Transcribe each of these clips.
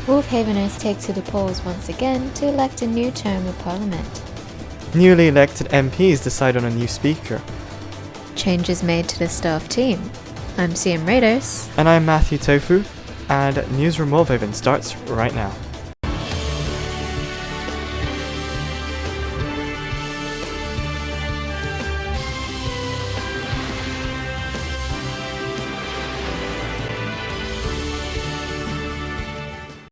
WolvHaveners take to the polls once again to elect a new term of parliament. Newly elected MPs decide on a new speaker. Changes made to the staff team. I'm CM Raiders. And I'm Matthew Tofu, and Newsroom WolvHaven starts right now.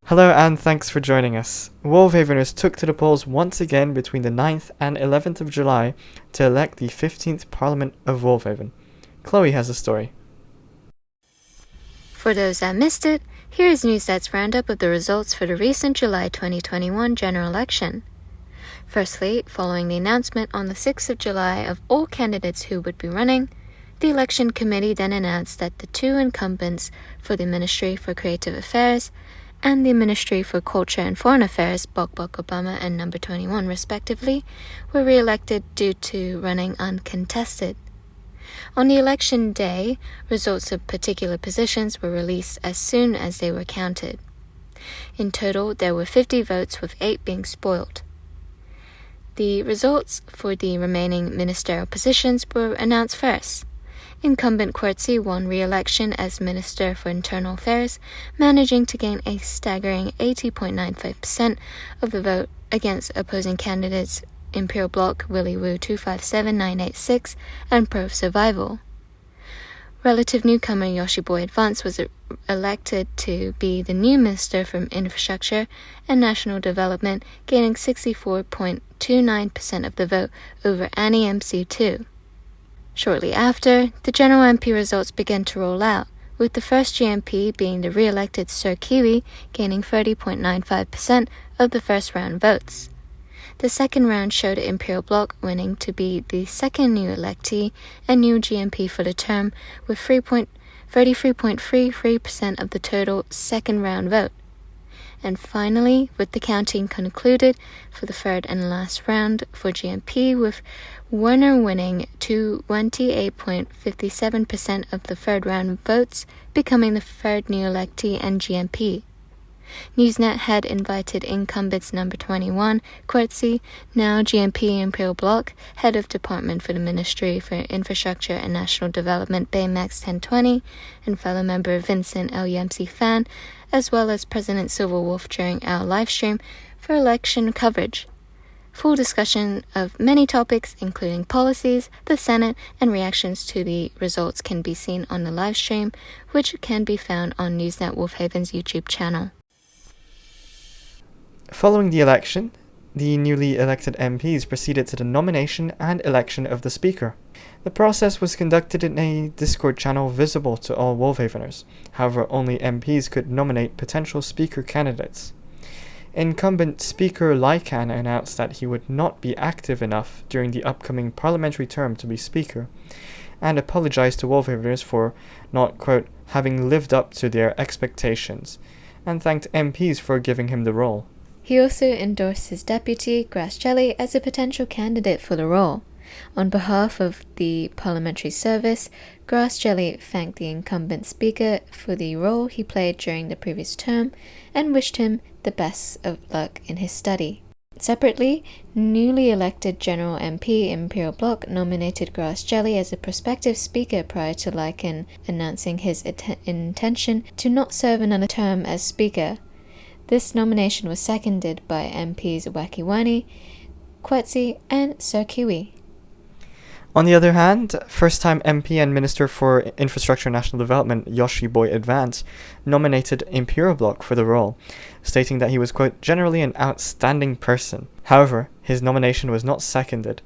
Hello and thanks for joining us. WolvHaveners took to the polls once again between the 9th and 11th of July to elect the 15th Parliament of WolvHaven. Chloe has a story. For those that missed it, here is Newsnet's roundup of the results for the recent July 2021 general election. Firstly, following the announcement on the 6th of July of all candidates who would be running, the election committee then announced that the two incumbents for the Ministry for Creative Affairs and the Ministry for Culture and Foreign Affairs, Bok Obama and Number 21 respectively, were re-elected due to running uncontested. On the election day, results of particular positions were released as soon as they were counted. In total, there were 50 votes, with 8 being spoiled. The results for the remaining ministerial positions were announced first. Incumbent Coetzee won re-election as Minister for Internal Affairs, managing to gain a staggering 80.95% of the vote against opposing candidates Imperial Bloc, Willie Woo 257986, and Pro Survival. Relative newcomer Yoshi-Boy Advance was elected to be the new Minister for Infrastructure and National Development, gaining 64.29% of the vote over Annie MC2. Shortly after, the general MP results began to roll out, with the first GMP being the re-elected Sir Kiwi gaining 30.95% of the first round votes. The second round showed Imperial Bloc winning to be the second new electee and new GMP for the term, with 33.33% of the total second round vote. And finally, with the counting concluded for the third and last round for GMP, with Werner winning to 28.57% of the third round votes, becoming the third new electee and GMP. Newsnet had invited incumbents Number 21, Coetzee, now GMP Imperial Bloc, Head of Department for the Ministry for Infrastructure and National Development Baymax 1020, and fellow member Vincent LUMC Fan, as well as President Silver Wolf during our livestream for election coverage. Full discussion of many topics, including policies, the Senate, and reactions to the results can be seen on the livestream, which can be found on Newsnet WolvHaven's YouTube channel. Following the election, the newly elected MPs proceeded to the nomination and election of the Speaker. The process was conducted in a Discord channel visible to all WolvHaveners. However, only MPs could nominate potential Speaker candidates. Incumbent Speaker Lycan announced that he would not be active enough during the upcoming parliamentary term to be Speaker, and apologized to WolvHaveners for not, quote, having lived up to their expectations, and thanked MPs for giving him the role. He also endorsed his deputy, Grass Jelly, as a potential candidate for the role. On behalf of the parliamentary service, Grass Jelly thanked the incumbent speaker for the role he played during the previous term and wished him the best of luck in his study. Separately, newly elected General MP Imperial Bloc nominated Grass Jelly as a prospective speaker prior to Lycan announcing his intention to not serve another term as speaker. This nomination was seconded by MPs Wakiwani, Coetzee, and Sir Kiwi. On the other hand, first-time MP and Minister for Infrastructure and National Development Yoshi-Boy Advance nominated Imperial Bloc for the role, stating that he was, quote, generally an outstanding person. However, his nomination was not seconded.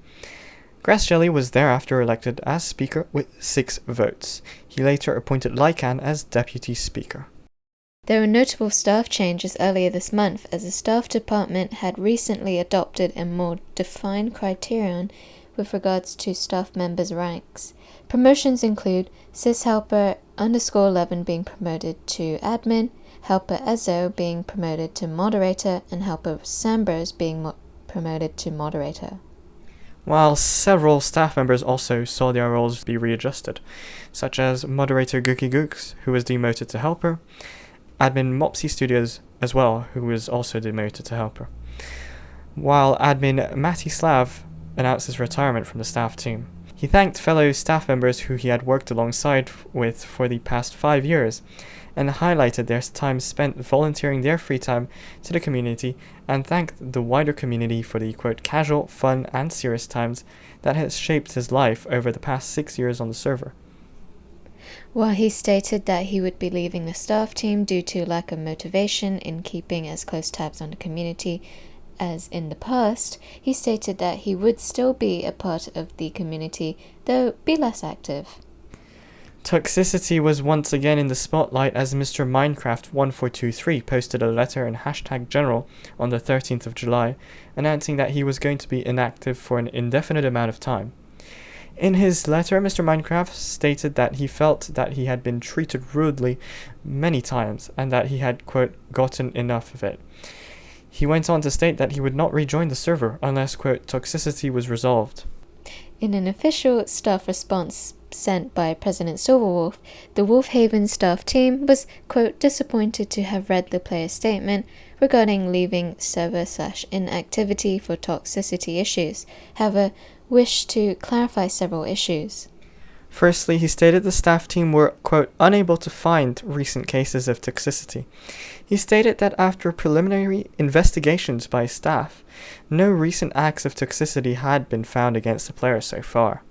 Grass Jelly was thereafter elected as Speaker with 6 votes. He later appointed Lycan as Deputy Speaker. There were notable staff changes earlier this month, as the staff department had recently adopted a more defined criterion with regards to staff members' ranks. Promotions include SysHelper _11 being promoted to admin, Helper Ezo being promoted to moderator, and Helper Sambers being promoted to moderator. While several staff members also saw their roles be readjusted, such as moderator Gookie Gooks, who was demoted to helper, admin Mopsy Studios as well, who was also demoted to helper, while admin Matty Slav announced his retirement from the staff team. He thanked fellow staff members who he had worked alongside with for the past 5 years, and highlighted their time spent volunteering their free time to the community, and thanked the wider community for the, quote, casual, fun, and serious times that has shaped his life over the past 6 years on the server. While he stated that he would be leaving the staff team due to lack of motivation in keeping as close tabs on the community as in the past, he stated that he would still be a part of the community, though be less active. Toxicity was once again in the spotlight as Mr. Minecraft1423 posted a letter in #general on the 13th of July, announcing that he was going to be inactive for an indefinite amount of time. In his letter, Mr. Minecraft stated that he felt that he had been treated rudely many times, and that he had, quote, gotten enough of it. He went on to state that he would not rejoin the server unless, quote, toxicity was resolved. In an official staff response sent by President Silverwolf, the WolvHaven staff team was, quote, disappointed to have read the player's statement regarding leaving server/inactivity for toxicity issues, however, wished to clarify several issues. Firstly, he stated the staff team were, quote, unable to find recent cases of toxicity. He stated that after preliminary investigations by staff, no recent acts of toxicity had been found against the player so far.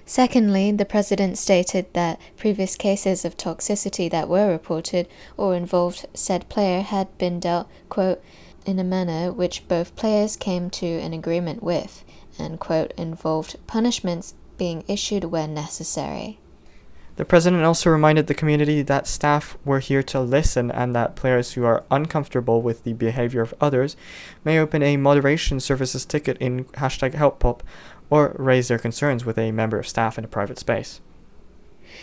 Secondly, the president stated that previous cases of toxicity that were reported or involved said player had been dealt, quote, in a manner which both players came to an agreement with, and, quote, involved punishments being issued where necessary. The president also reminded the community that staff were here to listen, and that players who are uncomfortable with the behavior of others may open a moderation services ticket in #helppop or raise their concerns with a member of staff in a private space.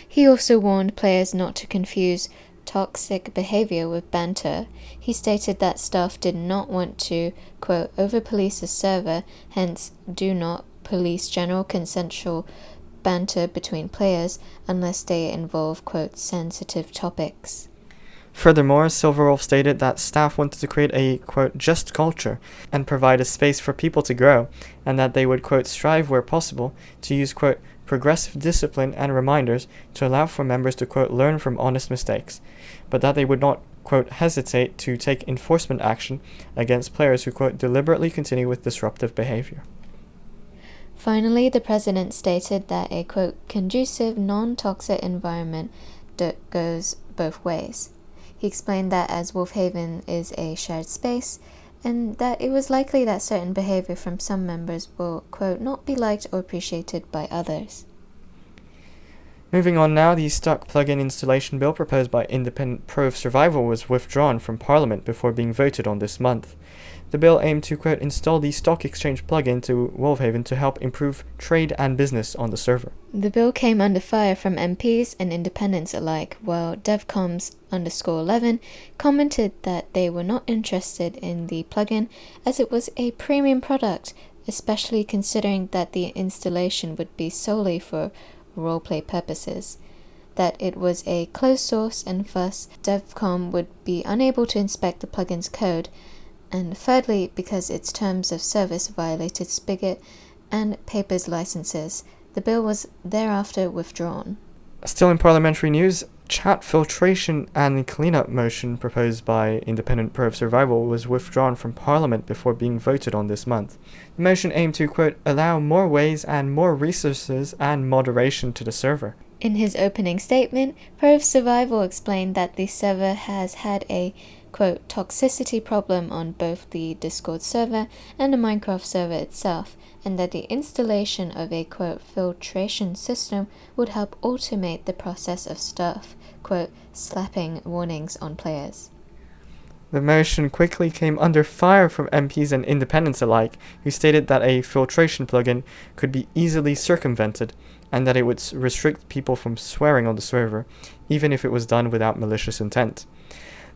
He also warned players not to confuse toxic behavior with banter. He stated that staff did not want to, quote, over-police a server, hence do not police general consensual banter between players unless they involve, quote, sensitive topics. Furthermore, Silverwolf stated that staff wanted to create a, quote, just culture and provide a space for people to grow, and that they would, quote, strive where possible to use, quote, progressive discipline and reminders to allow for members to, quote, learn from honest mistakes, but that they would not, quote, hesitate to take enforcement action against players who, quote, deliberately continue with disruptive behavior. Finally, the president stated that a, quote, conducive, non-toxic environment goes both ways. He explained that as WolvHaven is a shared space, and that it was likely that certain behavior from some members will, quote, not be liked or appreciated by others. Moving on now, the stock plugin installation bill proposed by Independent Pro of Survival was withdrawn from Parliament before being voted on this month. The bill aimed to, quote, install the stock exchange plugin to WolvHaven to help improve trade and business on the server. The bill came under fire from MPs and independents alike, while devcoms_11 commented that they were not interested in the plugin as it was a premium product, especially considering that the installation would be solely for roleplay purposes, that it was a closed source and thus DevCom would be unable to inspect the plugin's code, and thirdly, because its terms of service violated Spigot and Paper's licenses. The bill was thereafter withdrawn. Still in parliamentary news, chat filtration and cleanup motion proposed by Independent Pro of Survival was withdrawn from Parliament before being voted on this month. The motion aimed to, quote, allow more ways and more resources and moderation to the server. In his opening statement, Pro of Survival explained that the server has had a, quote, toxicity problem on both the Discord server and the Minecraft server itself, and that the installation of a, quote, filtration system would help automate the process of staff, quote, slapping warnings on players. The motion quickly came under fire from MPs and independents alike, who stated that a filtration plugin could be easily circumvented, and that it would restrict people from swearing on the server, even if it was done without malicious intent.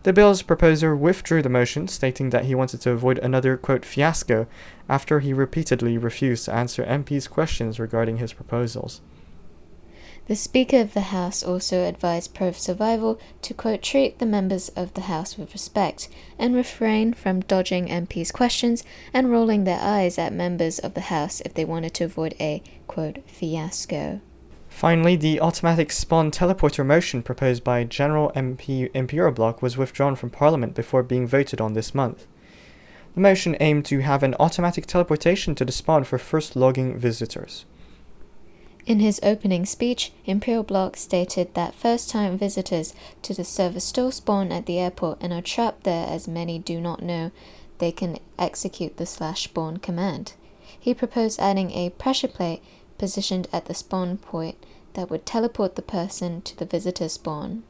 The bill's proposer withdrew the motion, stating that he wanted to avoid another, quote, fiasco, after he repeatedly refused to answer MPs' questions regarding his proposals. The Speaker of the House also advised pro-survival to, quote, treat the members of the House with respect and refrain from dodging MPs' questions and rolling their eyes at members of the House if they wanted to avoid a, quote, fiasco. Finally, the automatic spawn teleporter motion proposed by General MP Imperial Bloc was withdrawn from Parliament before being voted on this month. The motion aimed to have an automatic teleportation to the spawn for first logging visitors. In his opening speech, Imperial Bloc stated that first-time visitors to the server still spawn at the airport and are trapped there as many do not know they can execute the /spawn command. He proposed adding a pressure plate positioned at the spawn point that would teleport the person to the visitor spawn.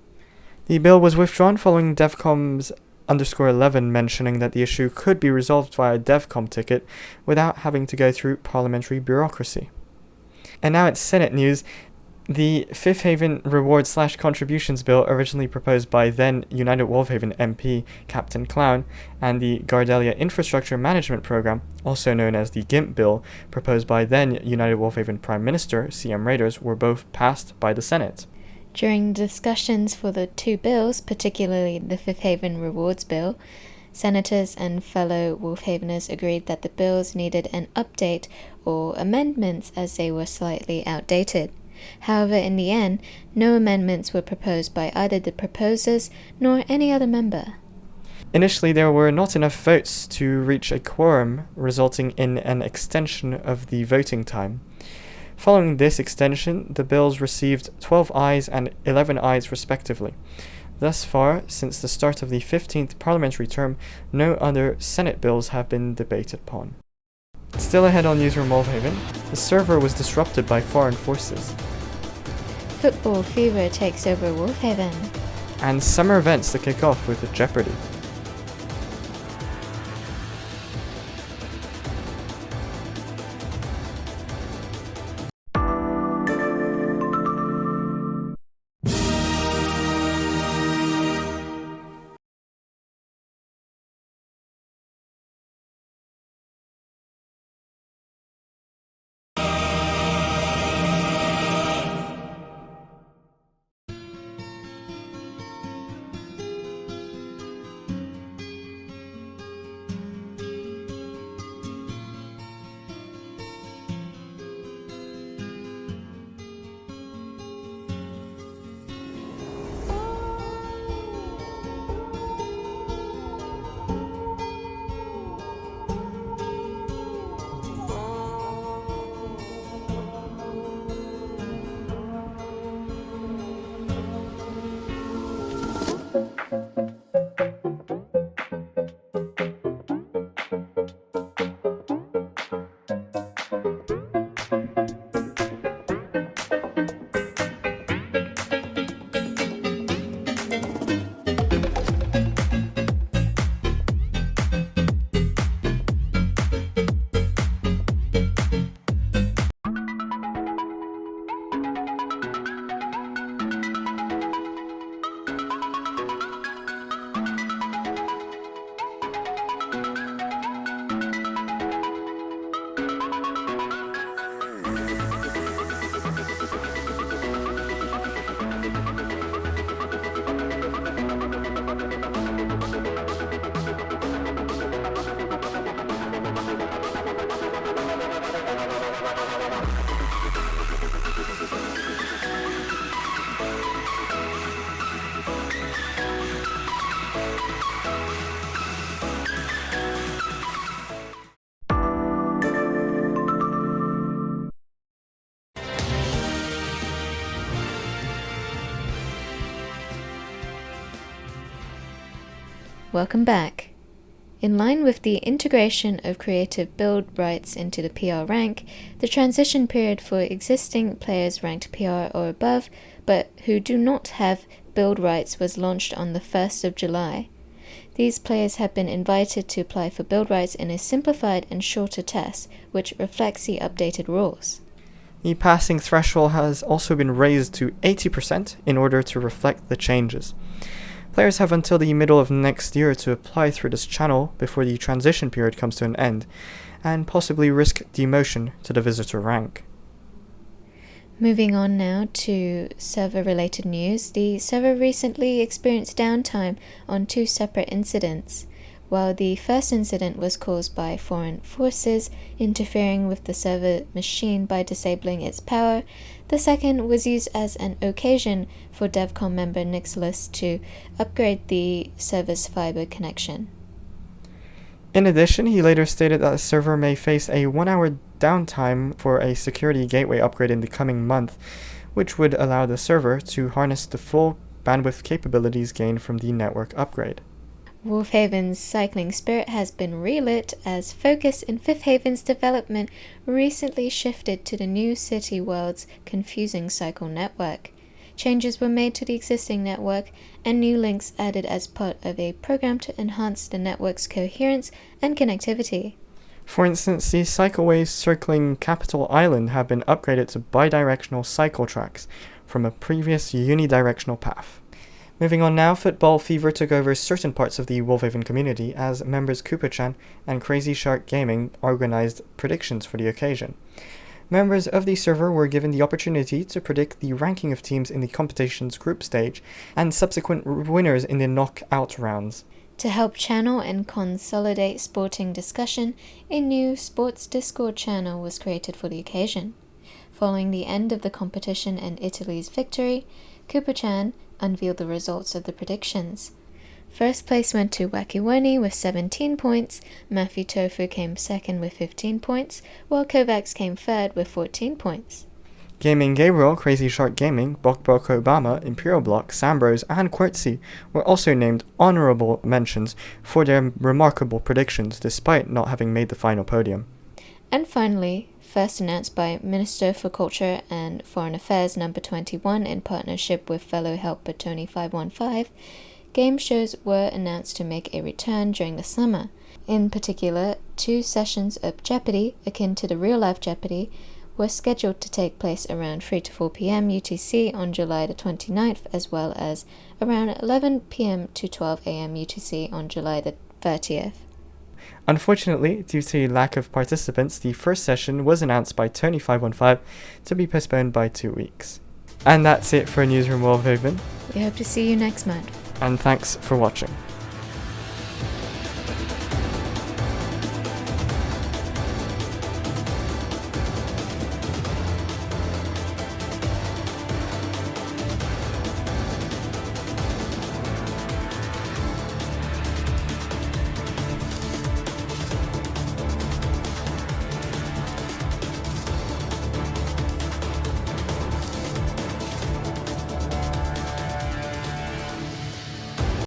The bill was withdrawn following DevCom's _11 mentioning that the issue could be resolved via DevCom ticket without having to go through parliamentary bureaucracy. And now it's Senate news. The Fifth Haven Reward/Contributions Bill, originally proposed by then United WolvHaven MP Captain Clown, and the Gardelia Infrastructure Management Program, also known as the GIMP Bill, proposed by then United WolvHaven Prime Minister CM Raiders, were both passed by the Senate. During discussions for the two bills, particularly the Fifth Haven Rewards Bill, senators and fellow Wolfhaveners agreed that the bills needed an update or amendments as they were slightly outdated. However, in the end, no amendments were proposed by either the proposers nor any other member. Initially, there were not enough votes to reach a quorum, resulting in an extension of the voting time. Following this extension, the bills received 12 ayes and 11 ayes respectively. Thus far, since the start of the 15th parliamentary term, no other Senate bills have been debated upon. Still ahead on Newsroom WolvHaven, the server was disrupted by foreign forces. Football fever takes over WolvHaven. And summer events to kick off with Jeopardy! Welcome back. In line with the integration of creative build rights into the PR rank, the transition period for existing players ranked PR or above, but who do not have build rights, was launched on the 1st of July. These players have been invited to apply for build rights in a simplified and shorter test, which reflects the updated rules. The passing threshold has also been raised to 80% in order to reflect the changes. Players have until the middle of next year to apply through this channel before the transition period comes to an end, and possibly risk demotion to the visitor rank. Moving on now to server-related news, the server recently experienced downtime on 2 separate incidents. While the first incident was caused by foreign forces interfering with the server machine by disabling its power, the second was used as an occasion for DevCon member Nicholas to upgrade the server's fiber connection. In addition, he later stated that the server may face a 1-hour downtime for a security gateway upgrade in the coming month, which would allow the server to harness the full bandwidth capabilities gained from the network upgrade. WolvHaven's cycling spirit has been relit as focus in Fifth Haven's development recently shifted to the new City World's confusing cycle network. Changes were made to the existing network and new links added as part of a program to enhance the network's coherence and connectivity. For instance, the cycleways circling Capital Island have been upgraded to bidirectional cycle tracks from a previous unidirectional path. Moving on now, football fever took over certain parts of the WolvHaven community as members Cooper-chan and Crazy Shark Gaming organized predictions for the occasion. Members of the server were given the opportunity to predict the ranking of teams in the competition's group stage and subsequent winners in the knockout rounds. To help channel and consolidate sporting discussion, a new sports Discord channel was created for the occasion. Following the end of the competition and Italy's victory, Cooper-chan unveiled the results of the predictions. First place went to Wakiwani with 17 points, Matthew Tofu came second with 15 points, while Kovacs came third with 14 points. Gaming Gabriel, Crazy Shark Gaming, Bokbok Obama, Imperial Block, Sambros, and Quertsy were also named honorable mentions for their remarkable predictions despite not having made the final podium. And finally, first announced by Minister for Culture and Foreign Affairs number 21 in partnership with fellow helper Tony 515, game shows were announced to make a return during the summer. In particular, 2 sessions of Jeopardy, akin to the real-life Jeopardy, were scheduled to take place around 3 to 4 p.m. UTC on July the 29th, as well as around 11 p.m. to 12 a.m. UTC on July the 30th. Unfortunately, due to lack of participants, the first session was announced by Tony 515 to be postponed by 2 weeks. And that's it for Newsroom WolvHaven, We hope to see you next month. and thanks for watching.